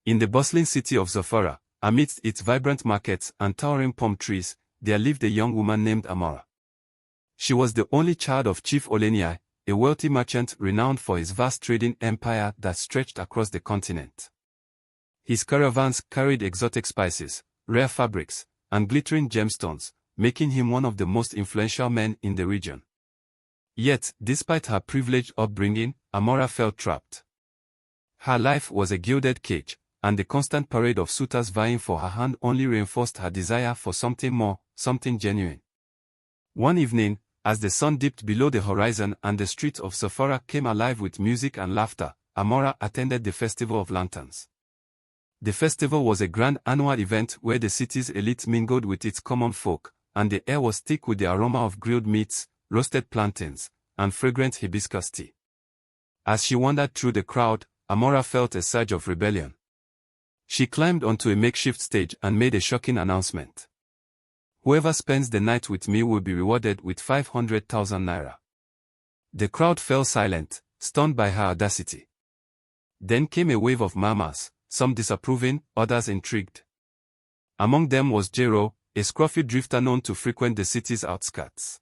In the bustling city of Zofara, amidst its vibrant markets and towering palm trees, there lived a young woman named Amora. She was the only child of Chief Oleniyi, a wealthy merchant renowned for his vast trading empire that stretched across the continent. His caravans carried exotic spices, rare fabrics, and glittering gemstones, making him one of the most influential men in the region. Yet, despite her privileged upbringing, Amora felt trapped. Her life was a gilded cage, and the constant parade of suitors vying for her hand only reinforced her desire for something more, something genuine. One evening, as the sun dipped below the horizon and the streets of Zofara came alive with music and laughter, Amora attended the Festival of Lanterns. The festival was a grand annual event where the city's elite mingled with its common folk, and the air was thick with the aroma of grilled meats, roasted plantains, and fragrant hibiscus tea. As she wandered through the crowd, Amora felt a surge of rebellion. She climbed onto a makeshift stage and made a shocking announcement. "Whoever spends the night with me will be rewarded with 500,000 naira." The crowd fell silent, stunned by her audacity. Then came a wave of murmurs, some disapproving, others intrigued. Among them was Jero, a scruffy drifter known to frequent the city's outskirts.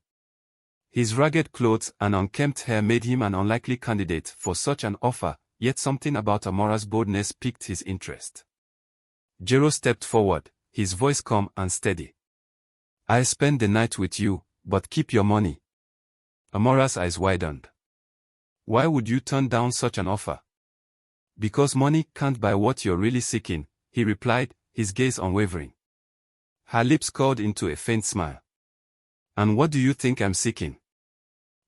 His ragged clothes and unkempt hair made him an unlikely candidate for such an offer, yet something about Amora's boldness piqued his interest. Jero stepped forward, his voice calm and steady. "I'll spend the night with you, but keep your money." Amora's eyes widened. "Why would you turn down such an offer?" "Because money can't buy what you're really seeking," he replied, his gaze unwavering. Her lips curled into a faint smile. "And what do you think I'm seeking?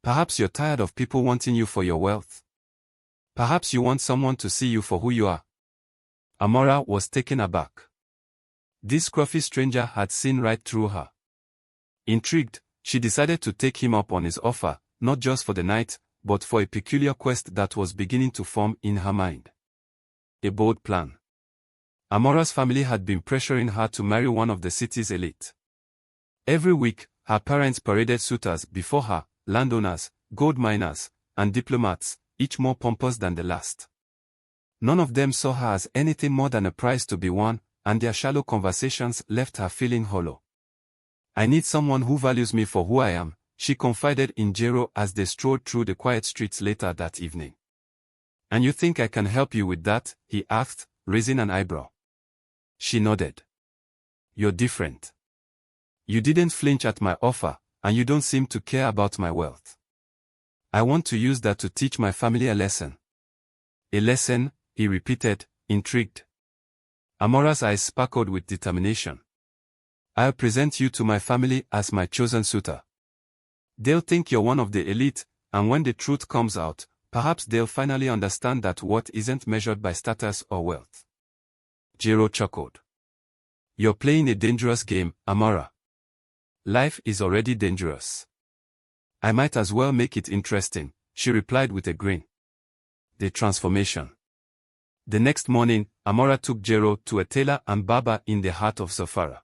Perhaps you're tired of people wanting you for your wealth. Perhaps you want someone to see you for who you are." Amora was taken aback. This scruffy stranger had seen right through her. Intrigued, she decided to take him up on his offer, not just for the night, but for a peculiar quest that was beginning to form in her mind. A bold plan. Amora's family had been pressuring her to marry one of the city's elite. Every week, her parents paraded suitors before her, landowners, gold miners, and diplomats, each more pompous than the last. None of them saw her as anything more than a prize to be won, and their shallow conversations left her feeling hollow. "I need someone who values me for who I am," she confided in Jero as they strolled through the quiet streets later that evening. "And you think I can help you with that?" he asked, raising an eyebrow. She nodded. "You're different. You didn't flinch at my offer, and you don't seem to care about my wealth. I want to use that to teach my family a lesson." "A lesson?" he repeated, intrigued. Amora's eyes sparkled with determination. "I'll present you to my family as my chosen suitor. They'll think you're one of the elite, and when the truth comes out, perhaps they'll finally understand that worth isn't measured by status or wealth." Jero chuckled. "You're playing a dangerous game, Amora. Life is already dangerous." "I might as well make it interesting," she replied with a grin. The transformation. The next morning, Amora took Jero to a tailor and barber in the heart of Zofara.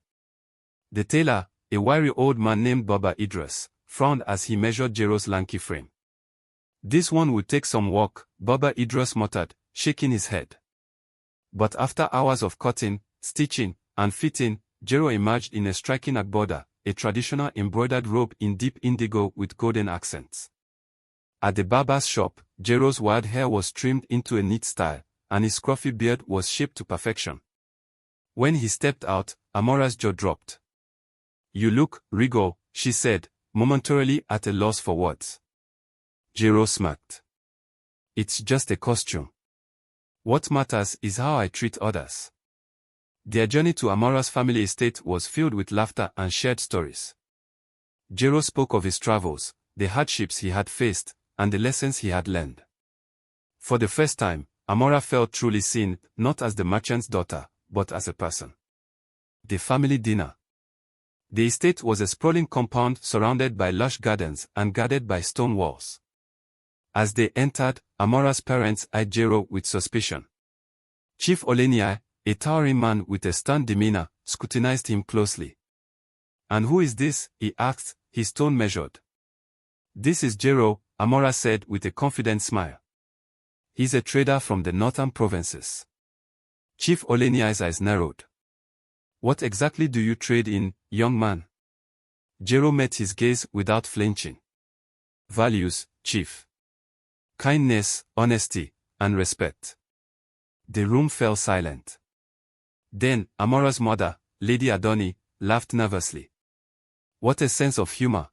The tailor, a wiry old man named Baba Idris, frowned as he measured Jero's lanky frame. "This one will take some work," Baba Idris muttered, shaking his head. But after hours of cutting, stitching, and fitting, Jero emerged in a striking agboda, a traditional embroidered robe in deep indigo with golden accents. At the barber's shop, Jero's wild hair was trimmed into a neat style, and his scruffy beard was shaped to perfection. When he stepped out, Amora's jaw dropped. "You look regal," she said, momentarily at a loss for words. Jero smirked. "It's just a costume. What matters is how I treat others." Their journey to Amora's family estate was filled with laughter and shared stories. Jero spoke of his travels, the hardships he had faced, and the lessons he had learned. For the first time, Amora felt truly seen, not as the merchant's daughter, but as a person. The family dinner. The estate was a sprawling compound surrounded by lush gardens and guarded by stone walls. As they entered, Amora's parents eyed Jero with suspicion. Chief Oleniyi, a towering man with a stern demeanor, scrutinized him closely. "And who is this?" he asked, his tone measured. "This is Jero," Amora said with a confident smile. "He's a trader from the northern provinces. Chief Oleniai's eyes narrowed. What exactly do you trade in, young man? Jero met his gaze without flinching. Values, chief. Kindness, honesty, and respect. The room fell silent. Then, Amora's mother, Lady Adoni, laughed nervously. What a sense of humor.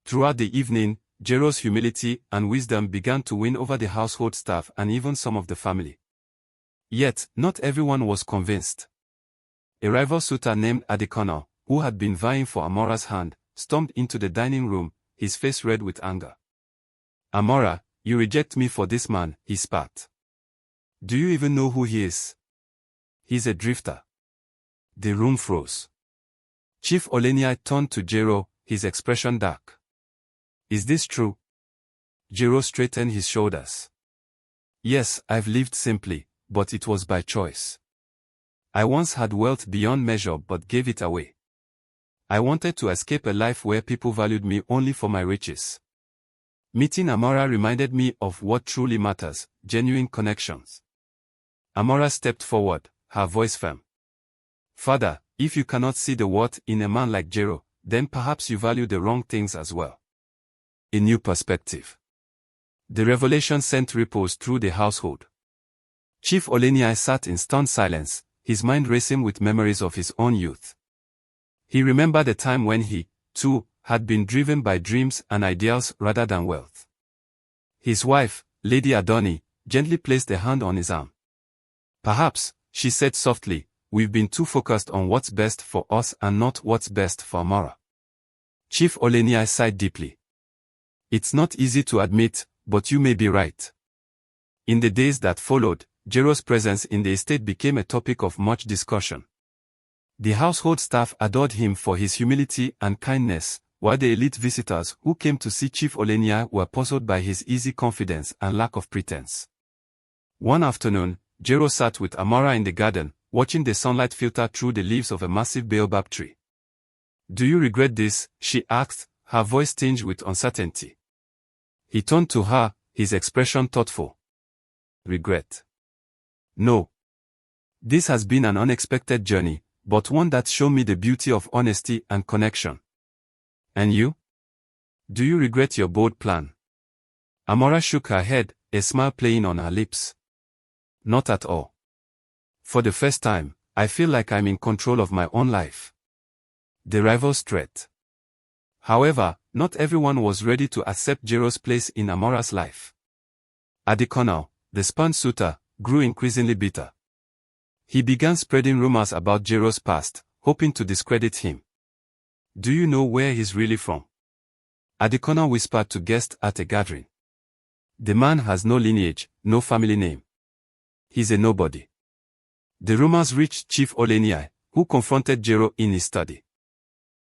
Throughout the evening, Jero's humility and wisdom began to win over the household staff and even some of the family. Yet, not everyone was convinced. A rival suitor named Adekono, who had been vying for Amora's hand, stormed into the dining room, his face red with anger. Amora, you reject me for this man, he spat. Do you even know who he is? He's a drifter. The room froze. Chief Oleniai turned to Jero, his expression dark. Is this true? Jero straightened his shoulders. Yes, I've lived simply, but it was by choice. I once had wealth beyond measure but gave it away. I wanted to escape a life where people valued me only for my riches. Meeting Amora reminded me of what truly matters, genuine connections. Amora stepped forward, her voice firm. Father, if you cannot see the worth in a man like Jero, then perhaps you value the wrong things as well. A new perspective. The revelation sent ripples through the household. Chief Oleniai sat in stunned silence, his mind racing with memories of his own youth. He remembered a time when he, too, had been driven by dreams and ideals rather than wealth. His wife, Lady Adoni, gently placed a hand on his arm. Perhaps, she said softly, we've been too focused on what's best for us and not what's best for Amora. Chief Oleniai sighed deeply. It's not easy to admit, but you may be right. In the days that followed, Jero's presence in the estate became a topic of much discussion. The household staff adored him for his humility and kindness, while the elite visitors who came to see Chief Oleniai were puzzled by his easy confidence and lack of pretense. One afternoon, Jero sat with Amora in the garden, watching the sunlight filter through the leaves of a massive baobab tree. Do you regret this? She asked, her voice tinged with uncertainty. He turned to her, his expression thoughtful. Regret? No. This has been an unexpected journey, but one that showed me the beauty of honesty and connection. And you? Do you regret your bold plan? Amora shook her head, a smile playing on her lips. Not at all. For the first time, I feel like I'm in control of my own life. The rival's threat. However, not everyone was ready to accept Jero's place in Amora's life. Adekono, the spurned suitor, grew increasingly bitter. He began spreading rumors about Jero's past, hoping to discredit him. Do you know where he's really from? Adekono whispered to guests at a gathering. The man has no lineage, no family name. He's a nobody. The rumors reached Chief Oleniai, who confronted Jero in his study.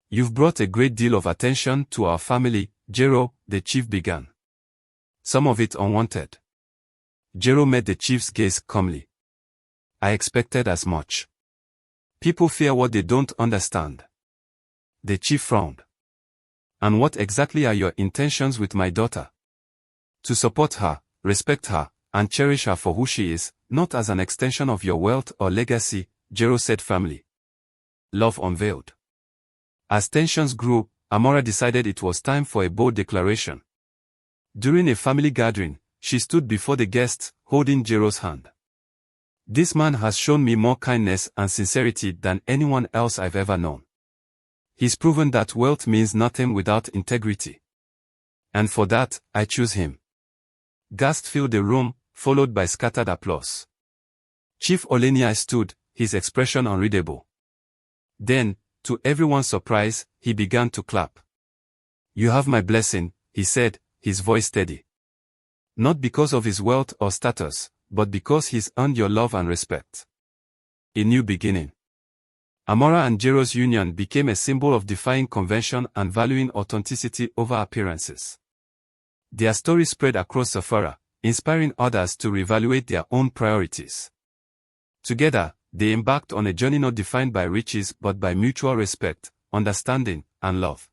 You've brought a great deal of attention to our family, Jero, the chief began. Some of it unwanted. Jero met the chief's gaze calmly. I expected as much. People fear what they don't understand. The chief frowned. And what exactly are your intentions with my daughter? To support her, respect her, and cherish her for who she is, not as an extension of your wealth or legacy, Jero said firmly. Love unveiled. As tensions grew, Amora decided it was time for a bold declaration. During a family gathering, she stood before the guests, holding Jero's hand. This man has shown me more kindness and sincerity than anyone else I've ever known. He's proven that wealth means nothing without integrity. And for that, I choose him. Gasps filled the room, followed by scattered applause. Chief Oleniai stood, his expression unreadable. Then, to everyone's surprise, he began to clap. You have my blessing, he said, his voice steady. Not because of his wealth or status, but because he's earned your love and respect. A new beginning. Amora and Jero's union became a symbol of defying convention and valuing authenticity over appearances. Their story spread across Safara, inspiring others to reevaluate their own priorities. Together, they embarked on a journey not defined by riches but by mutual respect, understanding, and love.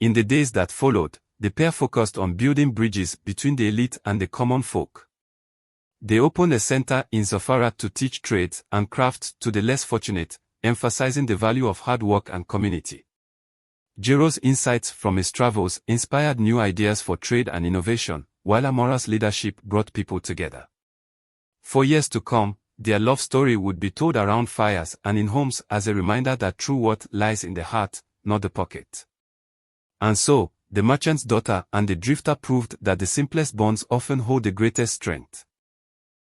In the days that followed, the pair focused on building bridges between the elite and the common folk. They opened a center in Zafara to teach trades and crafts to the less fortunate, emphasizing the value of hard work and community. Jiro's insights from his travels inspired new ideas for trade and innovation, while Amora's leadership brought people together. For years to come, their love story would be told around fires and in homes as a reminder that true worth lies in the heart, not the pocket. And so, the merchant's daughter and the drifter proved that the simplest bonds often hold the greatest strength.